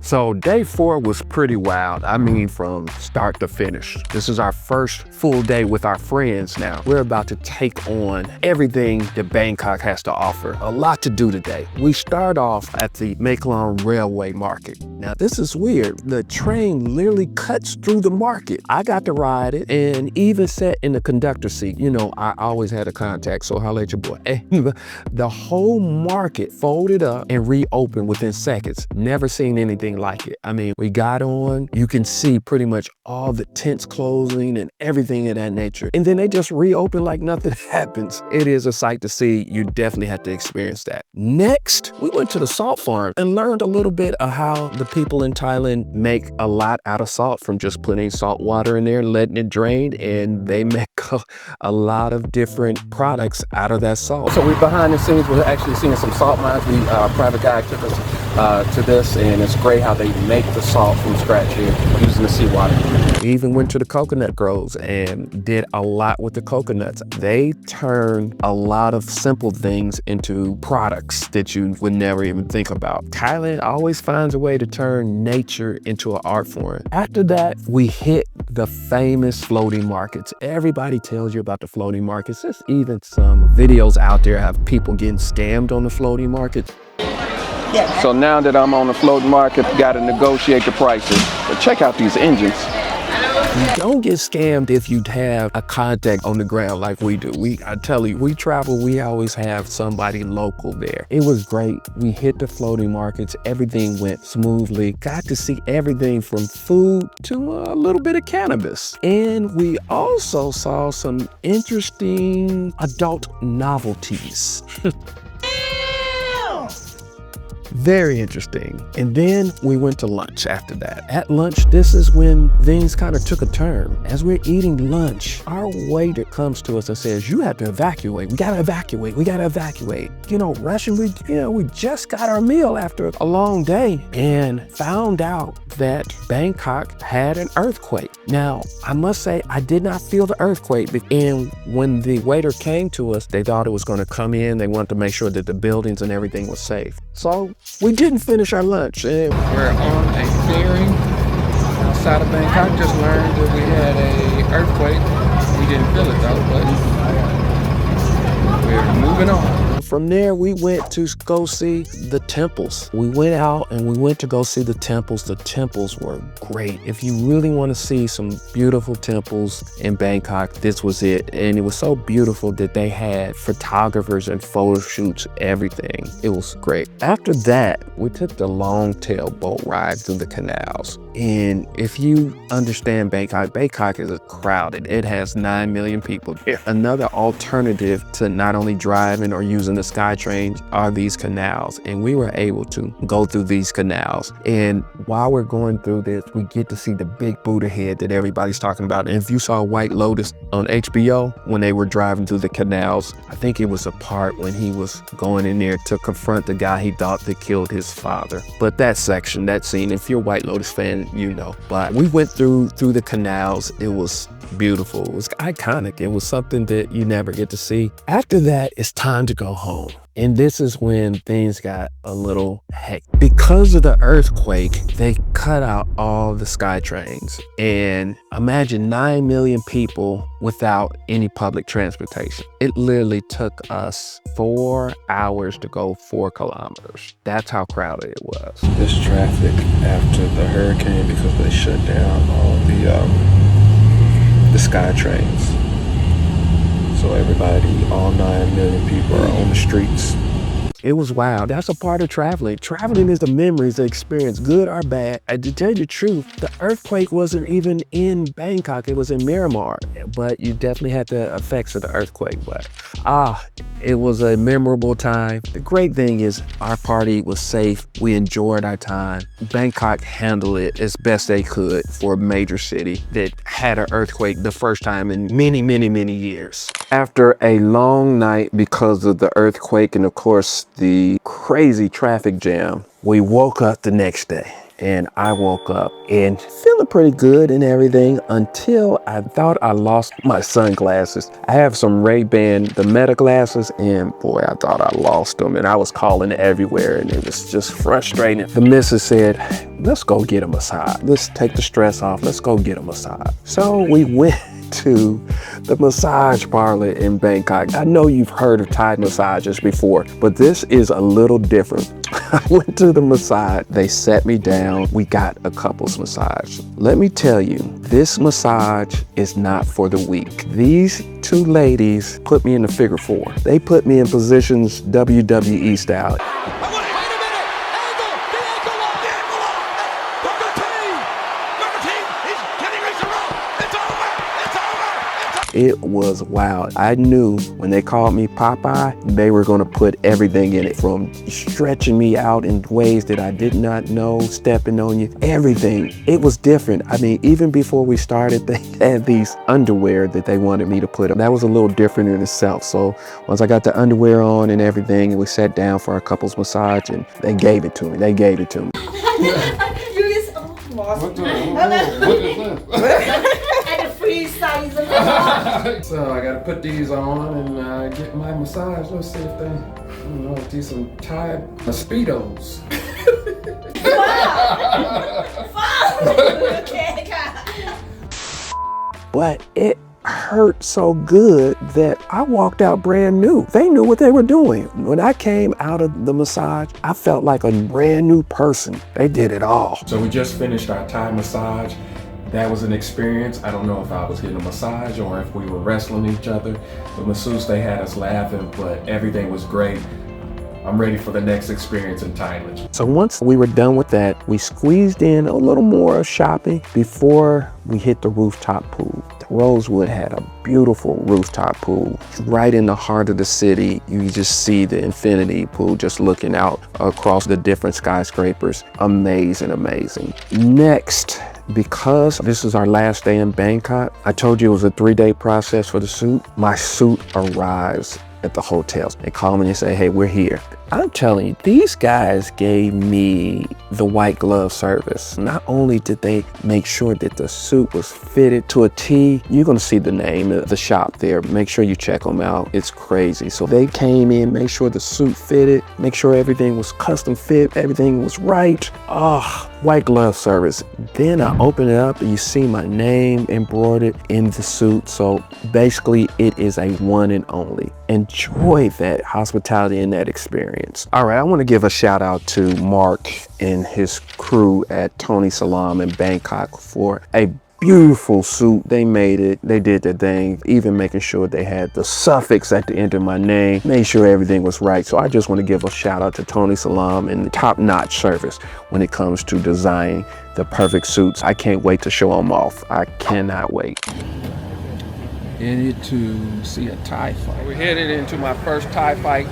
So day 4 was pretty wild. I mean, from start to finish. This is our first full day with our friends now. We're about to take on everything that Bangkok has to offer. A lot to do today. We start off at the Maeklong Railway Market. Now this is weird. The train literally cuts through the market. I got to ride it and even sat in the conductor seat. You know, I always had a contact, so holla at your boy. The whole market folded up and reopened within seconds. Never seen anything like it. I mean, we got on, you can see pretty much all the tents closing and everything of that nature. And then they just reopen like nothing happens. It is a sight to see. You definitely have to experience that. Next, we went to the salt farm and learned a little bit of how the people in Thailand make a lot out of salt from just putting salt water in there, letting it drain, and they make a lot of different products out of that salt. So we're behind the scenes, we're actually seeing some salt mines. Our private guy took us to this, and it's great how they make the salt from scratch here using the seawater. We even went to the coconut groves and did a lot with the coconuts. They turn a lot of simple things into products that you would never even think about. Thailand always finds a way to turn nature into an art form. After that, we hit the famous floating markets. Everybody tells you about the floating markets. There's even some videos out there of people getting scammed on the floating markets. Yeah. So now that I'm on the floating market, got to negotiate the prices. But check out these engines. You don't get scammed if you have a contact on the ground like we do. I tell you, we travel, we always have somebody local there. It was great. We hit the floating markets. Everything went smoothly. Got to see everything from food to a little bit of cannabis. And we also saw some interesting adult novelties. Very interesting. And then we went to lunch after that. At lunch, this is when things kind of took a turn. As we're eating lunch, our waiter comes to us and says, you have to evacuate. We gotta evacuate. We gotta evacuate. You know, rushing, we just got our meal after a long day and found out that Bangkok had an earthquake. Now, I must say, I did not feel the earthquake. And when the waiter came to us, they thought it was gonna come in. They wanted to make sure that the buildings and everything was safe. So we didn't finish our lunch. And we're on a ferry outside of Bangkok. Just learned that we had an earthquake. We didn't feel it though, but we're moving on. From there, we went to go see the temples. We went out and we went to go see the temples. The temples were great. If you really want to see some beautiful temples in Bangkok, this was it. And it was so beautiful that they had photographers and photo shoots, everything. It was great. After that, we took the long tail boat ride through the canals. And if you understand Bangkok, Bangkok is crowded. It has 9 million people here. Another alternative to not only driving or using the SkyTrain are these canals. And we were able to go through these canals. And while we're going through this, we get to see the big Buddha head that everybody's talking about. And if you saw White Lotus on HBO, when they were driving through the canals, I think it was a part when he was going in there to confront the guy he thought that killed his father. But that section, that scene, if you're a White Lotus fan, you know. But we went through the canals. It was beautiful. It was iconic. It was something that you never get to see. After that, it's time to go home. And this is when things got a little hectic. Because of the earthquake, they cut out all the SkyTrains. And imagine 9 million people without any public transportation. It literally took us 4 hours to go 4 kilometers. That's how crowded it was. This traffic after the hurricane because they shut down all the SkyTrains. So everybody, all 9 million people are on the streets. It was wild. That's a part of traveling. Traveling is the memories, the experience, good or bad. And to tell you the truth, the earthquake wasn't even in Bangkok. It was in Miramar. But you definitely had the effects of the earthquake. But it was a memorable time. The great thing is our party was safe. We enjoyed our time. Bangkok handled it as best they could for a major city that had an earthquake the first time in many, many, many years. After a long night because of the earthquake and of course the crazy traffic jam, we woke up the next day. and I woke up and feeling pretty good and everything until I thought I lost my sunglasses. I have some Ray-Ban, the Meta glasses, and boy, I thought I lost them, and I was calling everywhere, and it was just frustrating. The missus said, let's go get a massage. Let's take the stress off. Let's go get a massage. So we went to the massage parlor in Bangkok. I know you've heard of Thai massages before, but this is a little different. I went to the massage. They sat me down. We got a couples massage. Let me tell you, this massage is not for the weak. These two ladies put me in the figure four. They put me in positions WWE style. It was wild. I knew when they called me Popeye, they were gonna put everything in it, from stretching me out in ways that I did not know, stepping on you, everything. It was different. I mean, even before we started, they had these underwear that they wanted me to put on. That was a little different in itself. So once I got the underwear on and everything, and we sat down for our couples massage, and they gave it to me. They gave it to me. So I gotta put these on and get my massage. Let's see if they, do some Thai Speedos. But it hurt so good that I walked out brand new. They knew what they were doing. When I came out of the massage, I felt like a brand new person. They did it all. So we just finished our Thai massage. That was an experience. I don't know if I was getting a massage or if we were wrestling each other. The masseuse, they had us laughing, but everything was great. I'm ready for the next experience in Thailand. So once we were done with that, we squeezed in a little more shopping before we hit the rooftop pool. Rosewood had a beautiful rooftop pool. Right in the heart of the city, you just see the infinity pool just looking out across the different skyscrapers. Amazing, amazing. Next, because this is our last day in Bangkok, I told you it was a 3-day process for the suit. My suit arrives at the hotels. They call me and say, hey, we're here. I'm telling you, these guys gave me the white glove service. Not only did they make sure that the suit was fitted to a T, you're gonna see the name of the shop there. Make sure you check them out. It's crazy. So they came in, make sure the suit fitted, make sure everything was custom fit, everything was right. Oh, white glove service. Then I open it up and you see my name embroidered in the suit. So basically it is a one and only. Enjoy that hospitality and that experience. All right, I want to give a shout out to Mark and his crew at Tony Salam in Bangkok for a beautiful suit. They made it, they did their thing, even making sure they had the suffix at the end of my name, made sure everything was right. So I just want to give a shout out to Tony Salam and the top-notch service when it comes to designing the perfect suits. I can't wait to show them off. I cannot wait. Headed to see a Thai fight. We're headed into my first Thai fight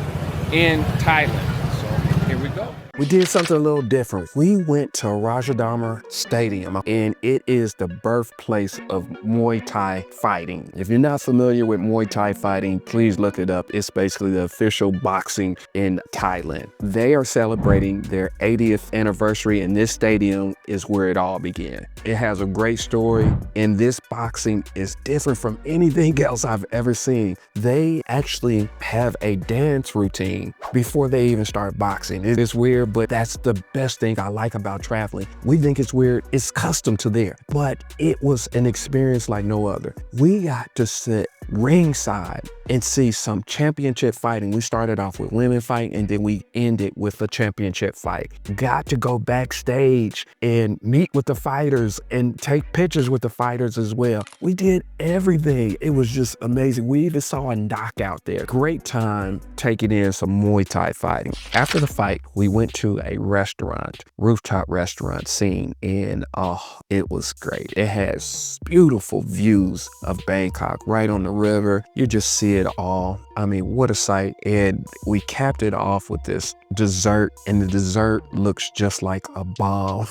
in Thailand. So here we go. We did something a little different. We went to Rajadamnern Stadium, and it is the birthplace of Muay Thai fighting. If you're not familiar with Muay Thai fighting, please look it up. It's basically the official boxing in Thailand. They are celebrating their 80th anniversary, and this stadium is where it all began. It has a great story, and this boxing is different from anything else I've ever seen. They actually have a dance routine before they even start boxing. It is weird, but that's the best thing I like about traveling. We think it's weird, it's custom to there, but it was an experience like no other. We got to sit ringside and see some championship fighting. We started off with women fighting, and then we ended with a championship fight. Got to go backstage and meet with the fighters and take pictures with the fighters as well. We did everything. It was just amazing. We even saw a knockout there. Great time taking in some Muay Thai fighting. After the fight, we went to a restaurant, rooftop restaurant scene, and oh, it was great. It has beautiful views of Bangkok right on the river. You just see it all. I mean, what a sight. And we capped it off with this dessert, and the dessert looks just like a bomb.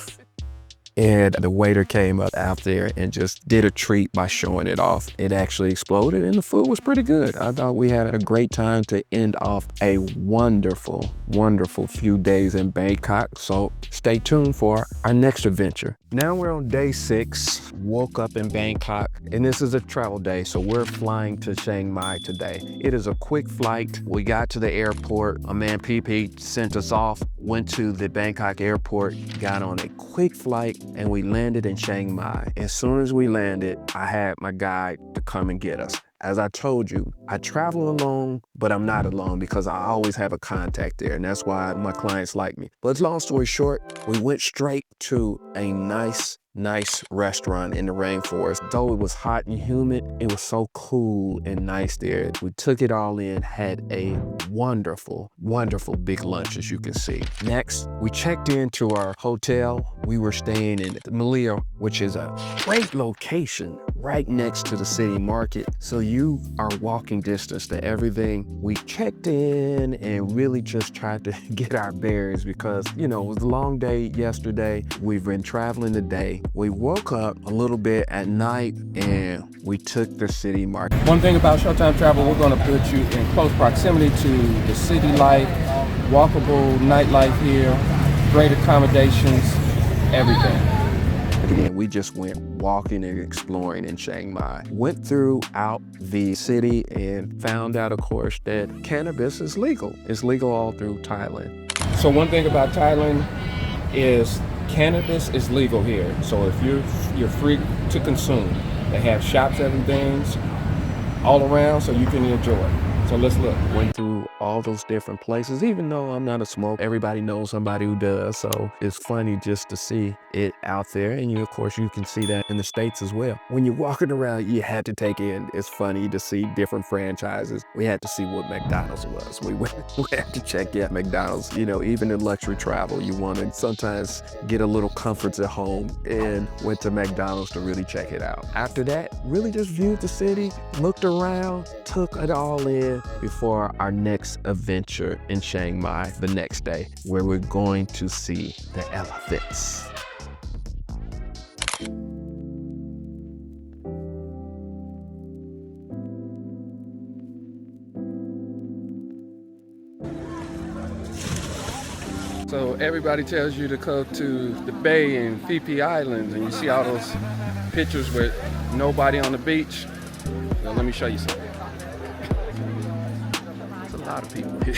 And the waiter came up out there and just did a treat by showing it off. It actually exploded and the food was pretty good. I thought we had a great time to end off a wonderful, wonderful few days in Bangkok. So stay tuned for our next adventure. Now we're on day 6, woke up in Bangkok, and this is a travel day, so we're flying to Chiang Mai today. It is a quick flight. We got to the airport. My man PP sent us off, went to the Bangkok airport, got on a quick flight, and we landed in Chiang Mai. As soon as we landed, I had my guide to come and get us. As I told you, I travel alone, but I'm not alone because I always have a contact there, and that's why my clients like me. But long story short, we went straight to a nice restaurant in the rainforest. Though it was hot and humid, it was so cool and nice there. We took it all in, had a wonderful, wonderful big lunch, as you can see. Next, we checked into our hotel. We were staying in Maeklong, which is a great location right next to the city market. So you are walking distance to everything. We checked in and really just tried to get our bearings because, you know, it was a long day yesterday. We've been traveling today. We woke up a little bit at night and we took the city market. One thing about Showtime Travel, we're going to put you in close proximity to the city life, walkable nightlife here, great accommodations, everything. Again, we just went walking and exploring in Chiang Mai. Went throughout the city and found out, of course, that cannabis is legal. It's legal all through Thailand. So one thing about Thailand is cannabis is legal here. So if you're free to consume, they have shops and things all around so you can enjoy. So let's look. Went through all those different places, even though I'm not a smoker. Everybody knows somebody who does. So it's funny just to see it out there. And of course, you can see that in the States as well. When you're walking around, you had to take in, it's funny to see different franchises. We had to see what McDonald's was. We had to check out McDonald's. You know, even in luxury travel, you want to sometimes get a little comforts at home, and went to McDonald's to really check it out. After that, really just viewed the city, looked around, took it all in before our next adventure in Chiang Mai the next day, where we're going to see the elephants. So everybody tells you to go to the bay and Phi Phi Islands, and you see all those pictures with nobody on the beach. Well, let me show you something. There's a lot of people here.